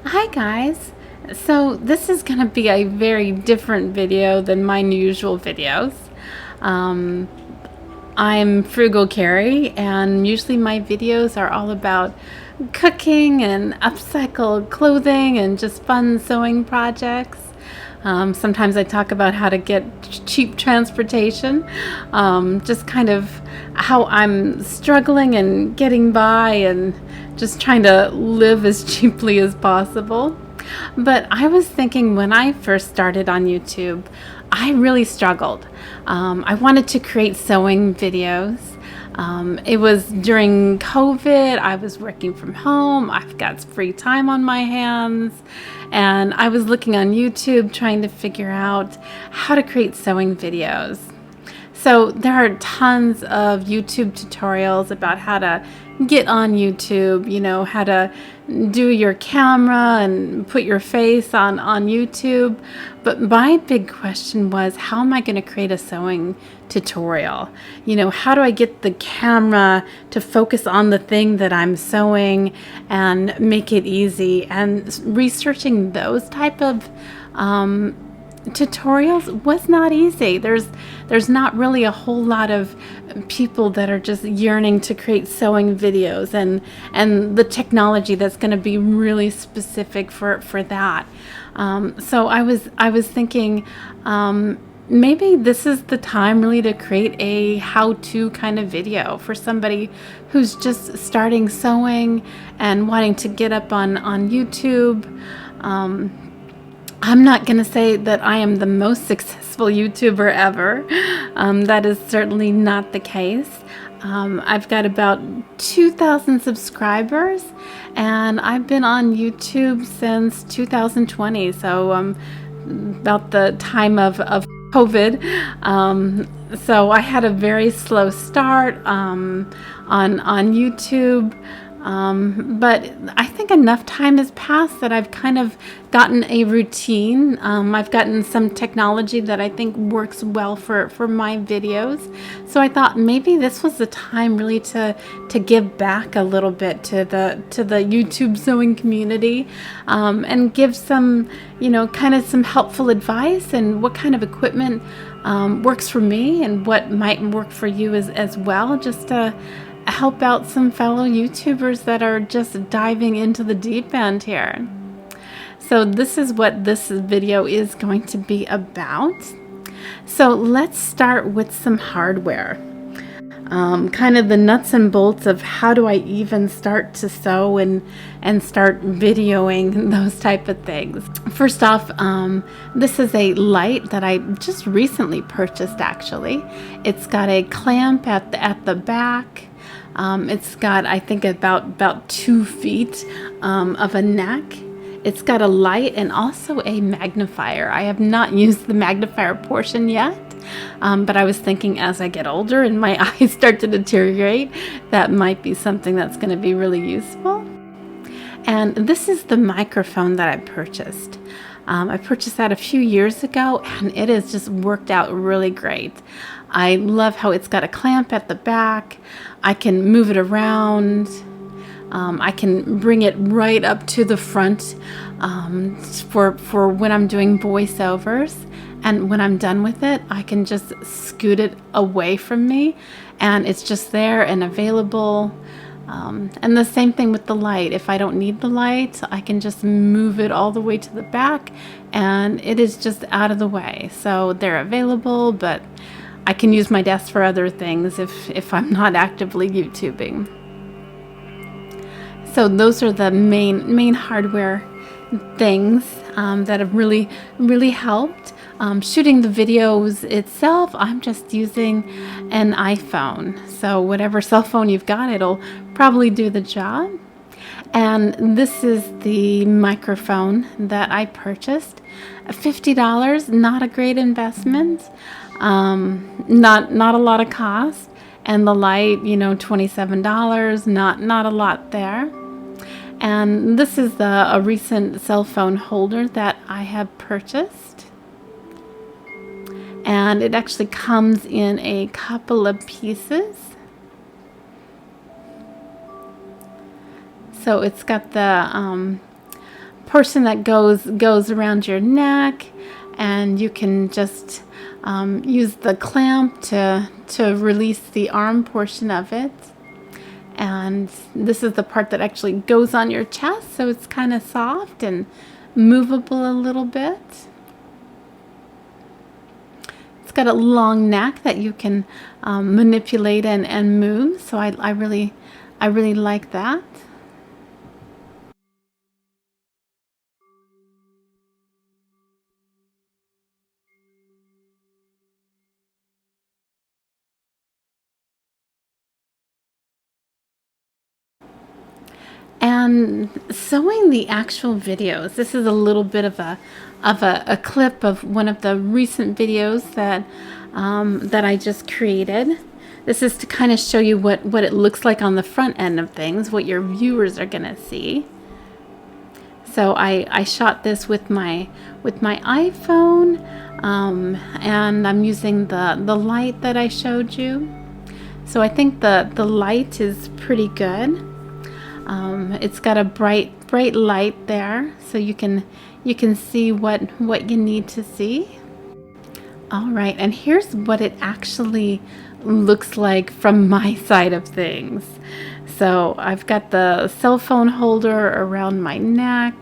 Hi guys! So this is going to be a very different video than my usual videos. Um, I'm Frugal Carrie, and usually my videos are all about cooking and upcycled clothing and just fun sewing projects. Sometimes I talk about how to get cheap transportation, just kind of how I'm struggling and getting by and just trying to live as cheaply as possible. But I was thinking when I first started on YouTube, I really struggled. I wanted to create sewing videos. It was during COVID. I was working from home. I've got free time on my hands. And I was looking on YouTube trying to figure out how to create sewing videos. So there are tons of YouTube tutorials about how to get on YouTube, how to do your camera and put your face on YouTube. But my big question was, how am I going to create a sewing tutorial? How do I get the camera to focus on the thing that I'm sewing and make it easy? And researching those type of tutorials was not easy. There's not really a whole lot of people that are just yearning to create sewing videos and the technology that's going to be really specific for that. So I was thinking maybe this is the time really to create a how-to kind of video for somebody who's just starting sewing and wanting to get up on YouTube. I'm not going to say that I am the most successful YouTuber ever. That is certainly not the case. I've got about 2,000 subscribers, and I've been on YouTube since 2020, so about the time of COVID. So I had a very slow start on YouTube. But I think enough time has passed that I've kind of gotten a routine. I've gotten some technology that I think works well for my videos. So I thought maybe this was the time really to give back a little bit to the YouTube sewing community, and give some, kind of some helpful advice and what kind of equipment works for me and what might work for you as well, just to help out some fellow YouTubers that are just diving into the deep end here. So this is what this video is going to be about. So let's start with some hardware. Kind of the nuts and bolts of how do I even start to sew and start videoing those type of things. First off, this is a light that I just recently purchased actually. It's got a clamp at the back. It's got, I think, about 2 feet of a neck. It's got a light and also a magnifier. I have not used the magnifier portion yet, but I was thinking as I get older and my eyes start to deteriorate, that might be something that's going to be really useful. And this is the microphone that I purchased. I purchased that a few years ago, and it has just worked out really great. I love how it's got a clamp at the back. I can move it around. I can bring it right up to the front for when I'm doing voiceovers. And when I'm done with it, I can just scoot it away from me, and it's just there and available. And the same thing with the light. If I don't need the light, I can just move it all the way to the back, and it is just out of the way. So they're available, but I can use my desk for other things if I'm not actively YouTubing. So those are the main hardware things that have really helped. Shooting the videos itself, I'm just using an iPhone. So whatever cell phone you've got, it'll probably do the job. And this is the microphone that I purchased. $50, not a great investment. Not a lot of cost. And the light, $27, not a lot there. And this is a recent cell phone holder that I have purchased. And it actually comes in a couple of pieces. So it's got the portion that goes around your neck, and you can just use the clamp to release the arm portion of it. And this is the part that actually goes on your chest, so it's kind of soft and movable a little bit. It's got a long neck that you can manipulate and move, so I really like that. And sewing the actual videos, this is a little bit of a clip of one of the recent videos that that I just created. This is to kind of show you what it looks like on the front end of things, what your viewers are gonna see. So I shot this with my iPhone, and I'm using the light that I showed you. So I think the light is pretty good. It's got a bright light there, so you can see what you need to see. All right, and here's what it actually looks like from my side of things. So I've got the cell phone holder around my neck,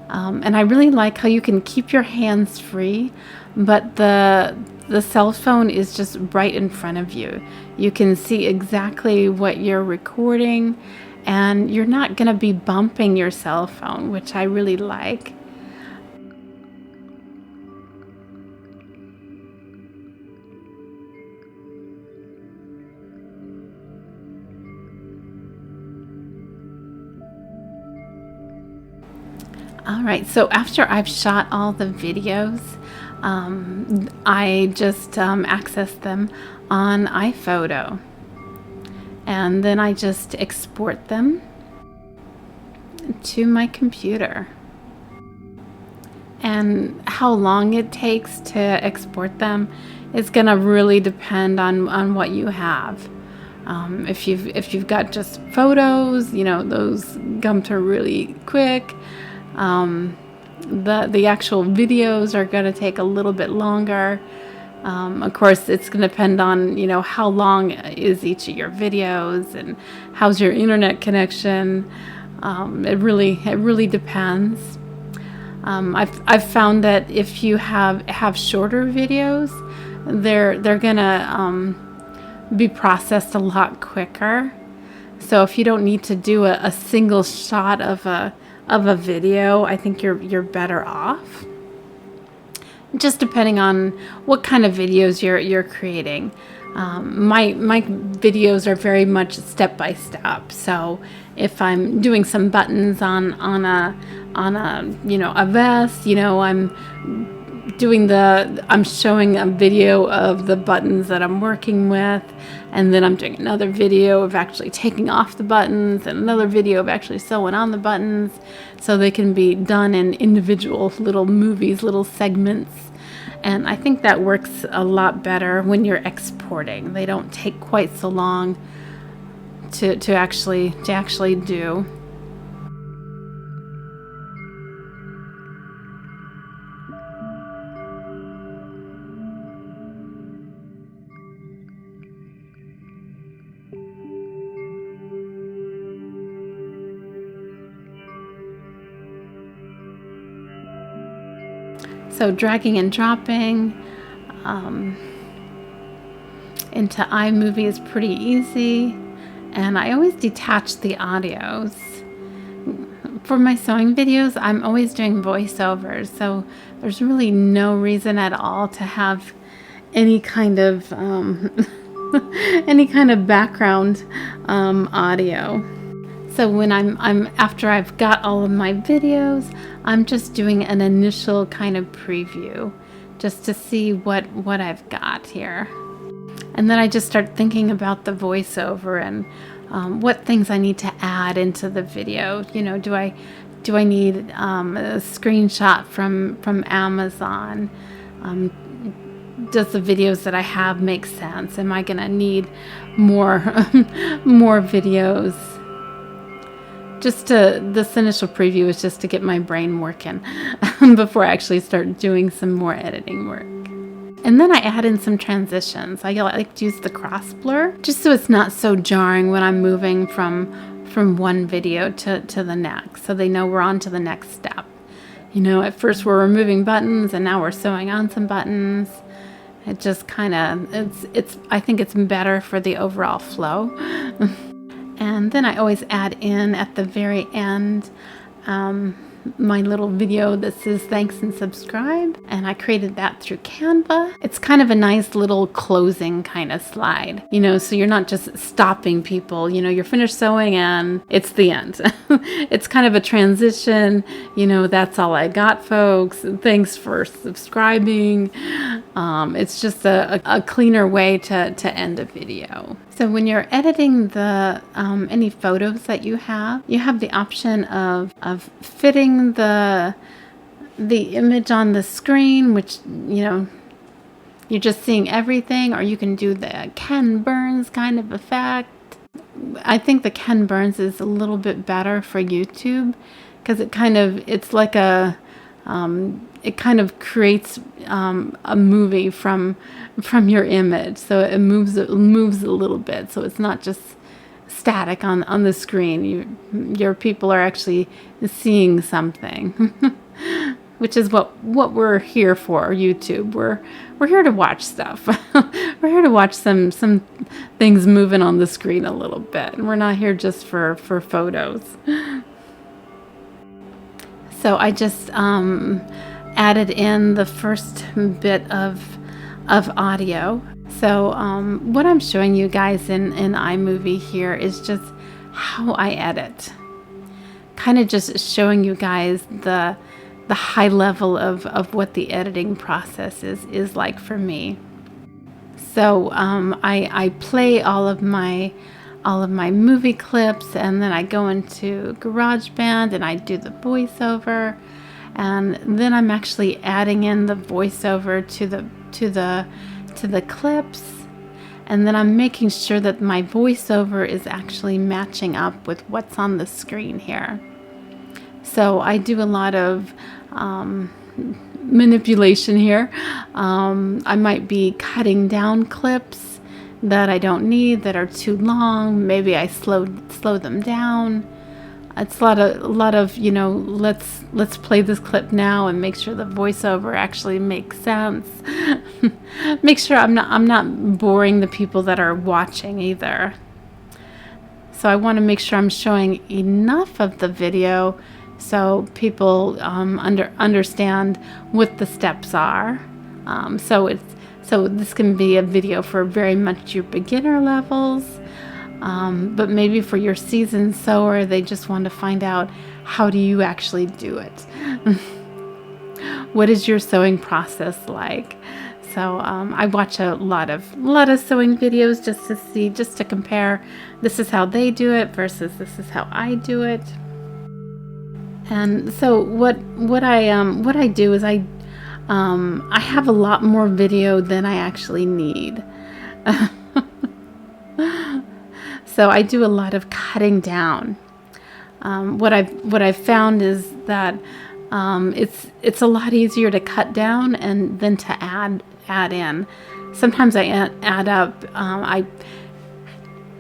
and I really like how you can keep your hands free, but the cell phone is just right in front of you. You can see exactly what you're recording, and you're not going to be bumping your cell phone, which I really like. All right, so after I've shot all the videos, I just access them on iPhoto. And then I just export them to my computer. And how long it takes to export them is going to really depend on what you have. If you've got just photos, you know, those come to really quick. The actual videos are going to take a little bit longer. Of course, it's going to depend on, you know, how long is each of your videos and how's your internet connection. It really depends. I've found that if you have shorter videos, they're gonna be processed a lot quicker. So if you don't need to do a single shot of a video, I think you're better off. Just depending on what kind of videos you're creating. My videos are very much step by step. So if I'm doing some buttons on a you know, a vest, you know, I'm showing a video of the buttons that I'm working with, and then I'm doing another video of actually taking off the buttons, and another video of actually sewing on the buttons, so they can be done in individual little movies, little segments. And I think that works a lot better when you're exporting. They don't take quite so long to actually do. So dragging and dropping into iMovie is pretty easy, and I always detach the audios. For my sewing videos, I'm always doing voiceovers, so there's really no reason at all to have any kind of any kind of background audio. So when I'm after I've got all of my videos, I'm just doing an initial kind of preview just to see what I've got here. And then I just start thinking about the voiceover and what things I need to add into the video. You know, do I need a screenshot from Amazon? Does the videos that I have make sense? Am I gonna need more more videos? this initial preview is just to get my brain working before I actually start doing some more editing work. And then I add in some transitions. I like to use the cross blur just so it's not so jarring when I'm moving from one video to the next, so they know we're on to the next step. You know, at first we're removing buttons and now we're sewing on some buttons. It just kind of, I think it's better for the overall flow. And then I always add in at the very end my little video that says thanks and subscribe, and I created that through Canva. It's kind of a nice little closing kind of slide, you know, so you're not just stopping people, you know, you're finished sewing and it's the end. It's kind of a transition, you know, that's all I got, folks. Thanks for subscribing. It's just a cleaner way to end a video. So when you're editing the any photos that you have the option of fitting the image on the screen, which, you know, you're just seeing everything, or you can do the Ken Burns kind of effect. I think the Ken Burns is a little bit better for YouTube because it kind of creates a movie from your image, so it moves a little bit, so it's not just static on the screen. Your people are actually seeing something, which is what we're here for. YouTube, we're here to watch stuff. We're here to watch some things moving on the screen a little bit, and we're not here just for photos. So I just added in the first bit of audio. So what I'm showing you guys in iMovie here is just how I edit. Kind of just showing you guys the high level of what the editing process is like for me. So I play all of my movie clips, and then I go into GarageBand and I do the voiceover, and then I'm actually adding in the voiceover to the clips, and then I'm making sure that my voiceover is actually matching up with what's on the screen here. So I do a lot of manipulation here. I might be cutting down clips that I don't need, that are too long. Maybe I slow them down. It's a lot of, you know, let's play this clip now and make sure the voiceover actually makes sense. Make sure I'm not boring the people that are watching either. So I want to make sure I'm showing enough of the video so people understand what the steps are. So this can be a video for very much your beginner levels. But maybe for your seasoned sewer, they just want to find out, how do you actually do it? What is your sewing process like? So I watch a lot of sewing videos just to compare. This is how they do it versus this is how I do it. And so what I do is I have a lot more video than I actually need. So I do a lot of cutting down. What I've found is that it's a lot easier to cut down and then to add in. Sometimes I add up. I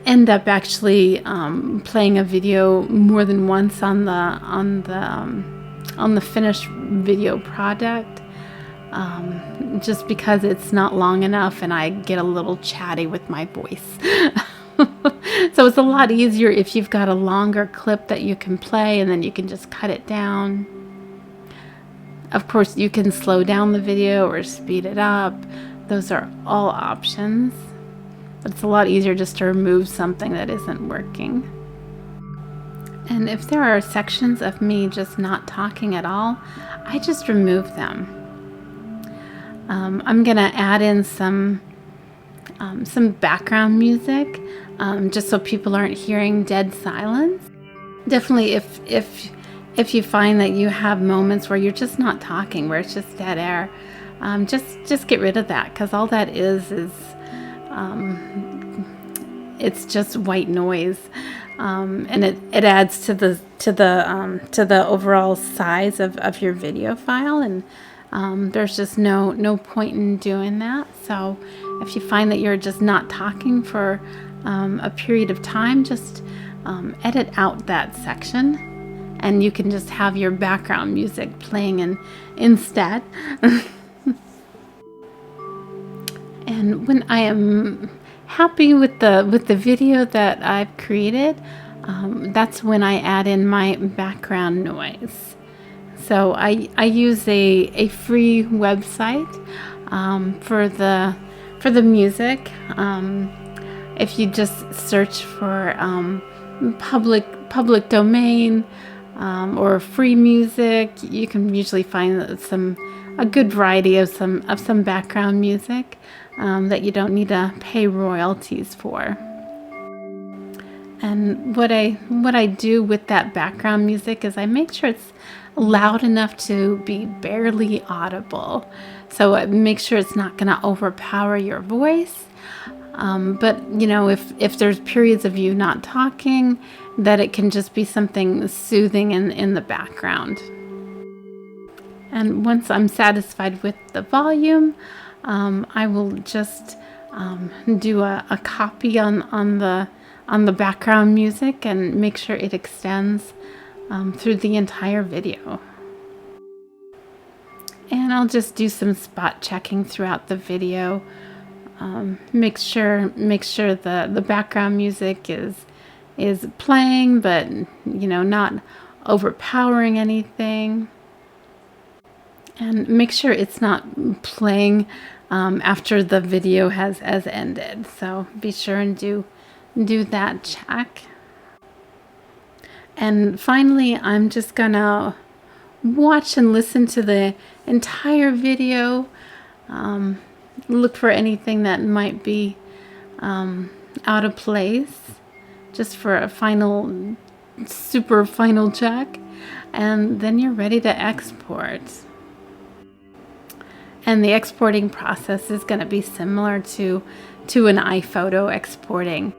end up actually playing a video more than once on the finished video product, just because it's not long enough and I get a little chatty with my voice. So it's a lot easier if you've got a longer clip that you can play and then you can just cut it down. Of course, you can slow down the video or speed it up. Those are all options. But it's a lot easier just to remove something that isn't working. And if there are sections of me just not talking at all, I just remove them. I'm going to add in some background music, just so people aren't hearing dead silence. Definitely if you find that you have moments where you're just not talking, where it's just dead air, just get rid of that, because all that is it's just white noise, and it adds to the overall size of your video file, and there's just no point in doing that. So if you find that you're just not talking for a period of time, just edit out that section, and you can just have your background music playing instead. And when I am happy with the video that I've created, that's when I add in my background noise. So I use a free website for the music. If you just search for public domain or free music, you can usually find a good variety of some background music that you don't need to pay royalties for. And what I do with that background music is I make sure it's loud enough to be barely audible. So I make sure it's not going to overpower your voice. But you know, if there's periods of you not talking, that it can just be something soothing in the background. And once I'm satisfied with the volume, I will just do a copy on the background music and make sure it extends through the entire video. And I'll just do some spot checking throughout the video. Make sure the background music is playing, but you know, not overpowering anything. And make sure it's not playing after the video has ended. So be sure and do that check. And finally, I'm just gonna watch and listen to the entire video. Look for anything that might be out of place, just for a super final check, and then you're ready to export. And the exporting process is going to be similar to an iPhoto exporting.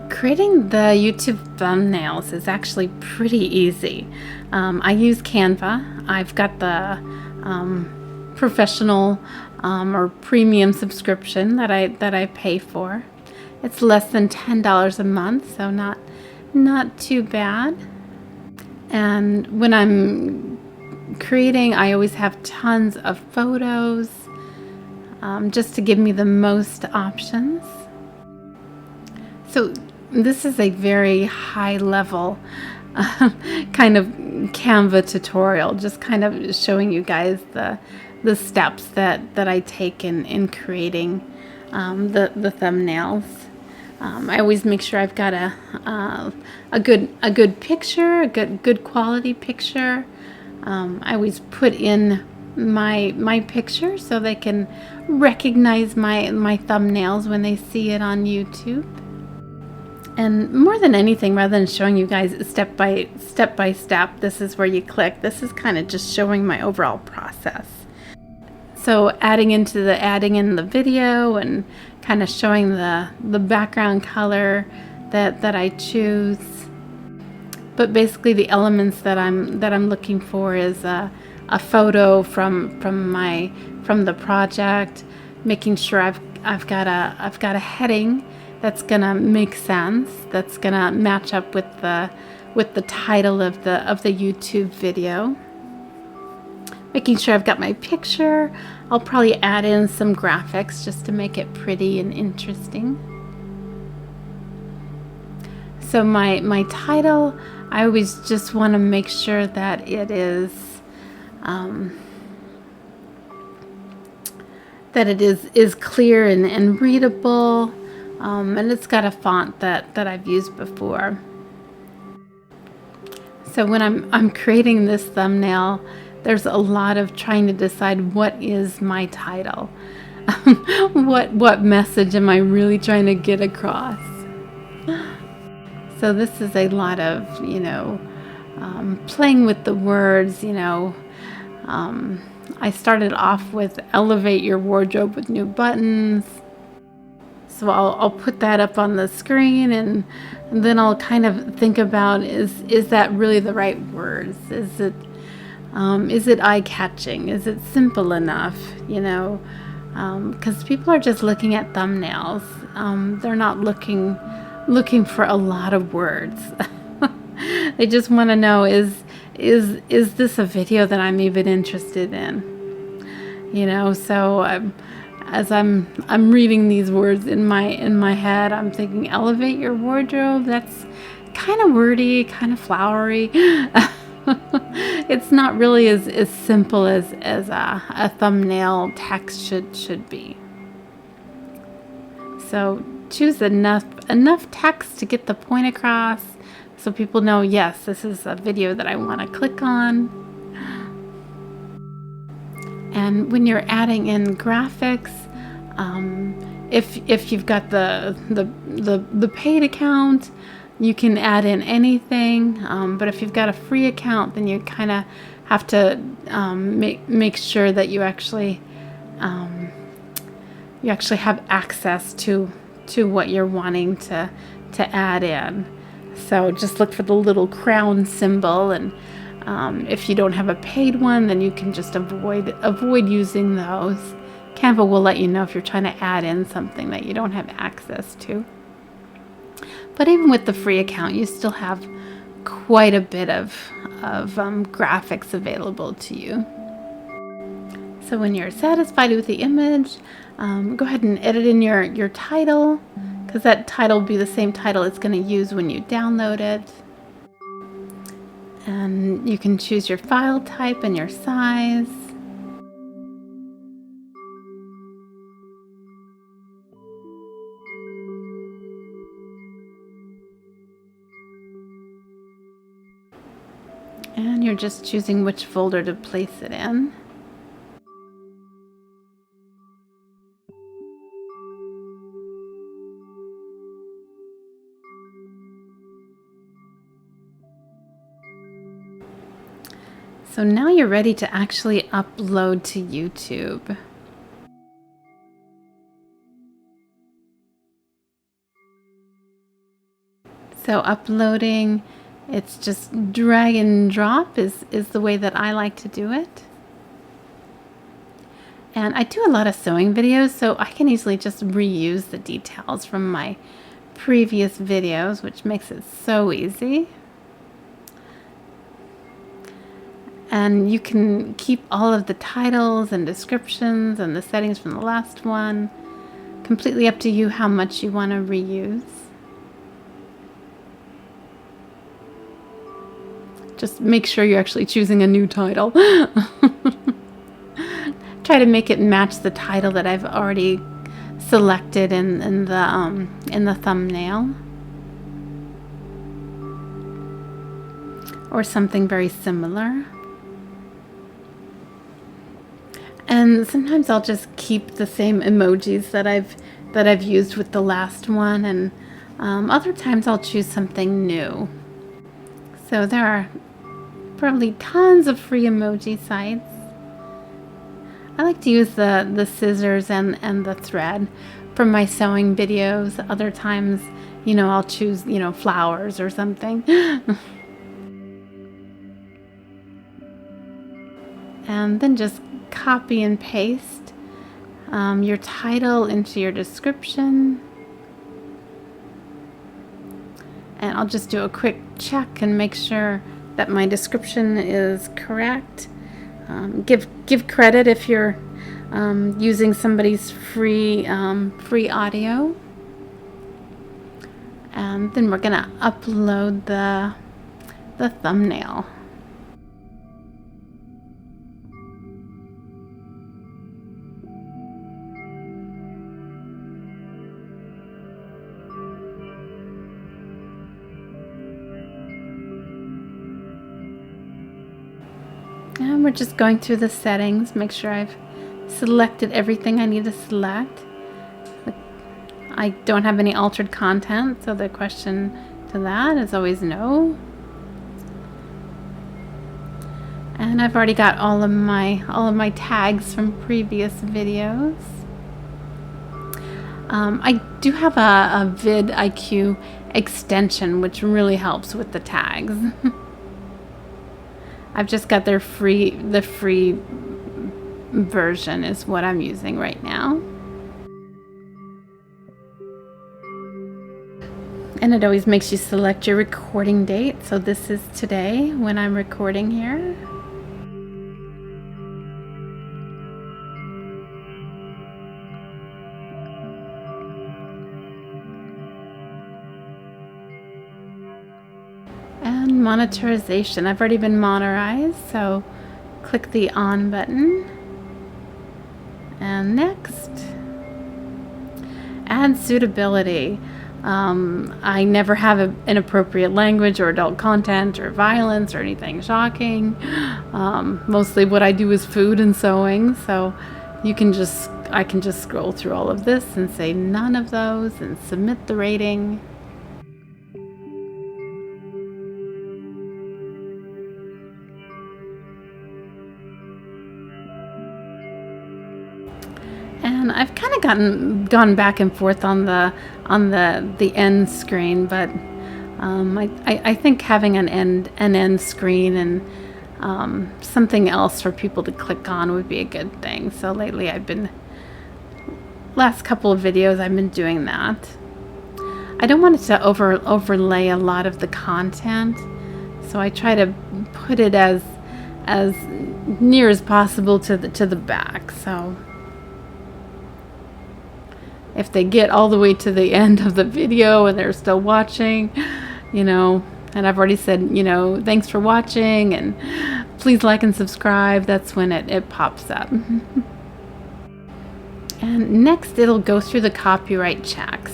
Creating the YouTube thumbnails is actually pretty easy. I use Canva. I've got the professional or premium subscription that I pay for. It's less than $10 a month, so not too bad. And when I'm creating, I always have tons of photos, just to give me the most options. So this is a very high level kind of Canva tutorial, just kind of showing you guys the steps that I take in creating the thumbnails. I always make sure I've got a good picture, a good quality picture. I always put in my picture so they can recognize my thumbnails when they see it on YouTube. And more than anything, rather than showing you guys step by step, this is where you click. This is kind of just showing my overall process. So adding in the video and kind of showing the background color that I choose. But basically the elements that I'm looking for is a photo from the project, making sure I've got a heading that's gonna make sense, that's gonna match up with the title of the YouTube video. Making sure I've got my picture. I'll probably add in some graphics just to make it pretty and interesting. So my title, I always just want to make sure that it is clear and readable, and it's got a font that I've used before. So when I'm creating this thumbnail, there's a lot of trying to decide what is my title. what message am I really trying to get across? So this is a lot of, playing with the words, I started off with elevate your wardrobe with new buttons. So I'll put that up on the screen, and then I'll kind of think about, is that really the right words? Is it eye-catching? Is it simple enough? You know, because people are just looking at thumbnails. They're not looking for a lot of words. They just want to know, is this a video that I'm even interested in? You know, so as I'm reading these words in my head, I'm thinking, elevate your wardrobe. That's kind of wordy, kind of flowery. It's not really as simple as a thumbnail text should be. So choose enough text to get the point across, so people know, yes, this is a video that I want to click on. And when you're adding in graphics, if you've got the paid account, you can add in anything. But if you've got a free account, then you kind of have to make sure that you actually have access to what you're wanting to add in. So just look for the little crown symbol, and if you don't have a paid one, then you can just avoid using those. Canva will let you know if you're trying to add in something that you don't have access to. But even with the free account, you still have quite a bit of graphics available to you. So when you're satisfied with the image, go ahead and edit in your title, because that title will be the same title it's going to use when you download it. And you can choose your file type and your size. And you're just choosing which folder to place it in. So now you're ready to actually upload to YouTube. So uploading, it's just drag and drop is the way that I like to do it. And I do a lot of sewing videos, so I can easily just reuse the details from my previous videos, which makes it so easy. And you can keep all of the titles and descriptions and the settings from the last one. Completely up to you how much you want to reuse. Just make sure you're actually choosing a new title. Try to make it match the title that I've already selected in the thumbnail. Or something very similar. And sometimes I'll just keep the same emojis that I've used with the last one, and other times I'll choose something new. So there are probably tons of free emoji sites. I like to use the scissors and the thread for my sewing videos. Other times, you know, I'll choose, you know, flowers or something. And then just copy and paste your title into your description. And I'll just do a quick check and make sure that my description is correct. Give credit if you're using somebody's free audio. And then we're gonna upload the thumbnail. And we're just going through the settings, make sure I've selected everything I need to select. I don't have any altered content, so the question to that is always no. And I've already got all of my tags from previous videos. I do have a vidIQ extension, which really helps with the tags. I've just got the free version is what I'm using right now. And it always makes you select your recording date. So this is today when I'm recording here. And monetization. I've already been monetized, so click the on button. And next. Add suitability. I never have inappropriate language or adult content or violence or anything shocking. Mostly what I do is food and sewing, so I can just scroll through all of this and say none of those and submit the rating. And I've kind of gone back and forth on the end screen, but I think having an end screen and something else for people to click on would be a good thing. So lately last couple of videos I've been doing that. I don't want it to overlay a lot of the content, so I try to put it as near as possible to the back. So if they get all the way to the end of the video and they're still watching, and I've already said, thanks for watching and please like and subscribe, that's when it pops up. And next it'll go through the copyright checks.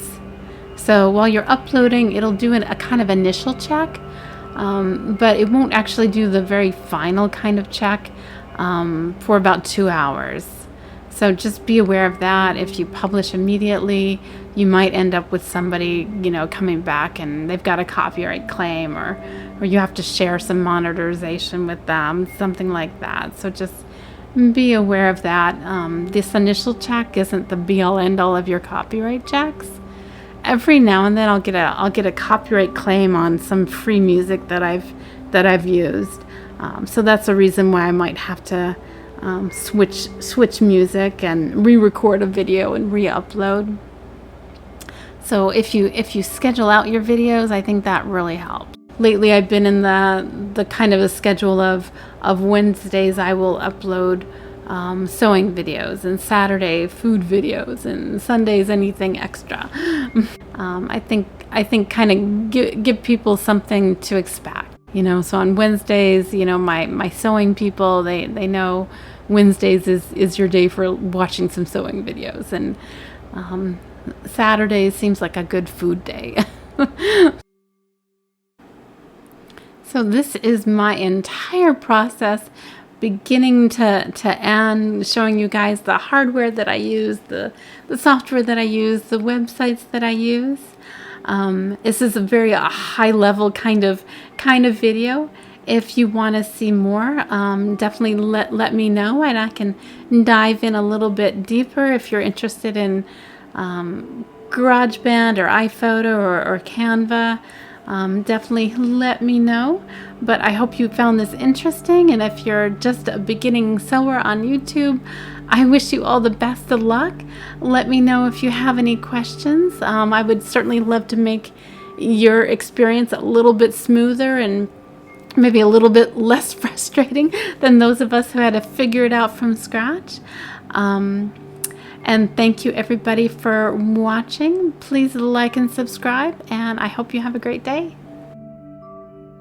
So while you're uploading, it'll do a kind of initial check, but it won't actually do the very final kind of check for about 2 hours. So just be aware of that. If you publish immediately, you might end up with somebody, coming back and they've got a copyright claim, or you have to share some monetization with them, something like that. So just be aware of that. This initial check isn't the be-all end-all of your copyright checks. Every now and then I'll get a copyright claim on some free music that I've used. So that's a reason why I might have to switch music and re-record a video and re-upload. So if you schedule out your videos, I think that really helps. Lately I've been in the kind of a schedule of Wednesdays I will upload sewing videos, and Saturday food videos, and Sundays anything extra. I think kind of give people something to expect. So on Wednesdays, my sewing people, they know Wednesdays is your day for watching some sewing videos, and Saturdays seems like a good food day. So this is my entire process, beginning to end, showing you guys the hardware that I use, the software that I use, the websites that I use. This is a very high level kind of video. If you want to see more, definitely let me know, and I can dive in a little bit deeper. If you're interested in GarageBand or iPhoto or Canva, definitely let me know. But I hope you found this interesting, and if you're just a beginning sewer on YouTube, I wish you all the best of luck. Let me know if you have any questions. I would certainly love to make your experience a little bit smoother and maybe a little bit less frustrating than those of us who had to figure it out from scratch. And thank you everybody for watching. Please like and subscribe, and I hope you have a great day.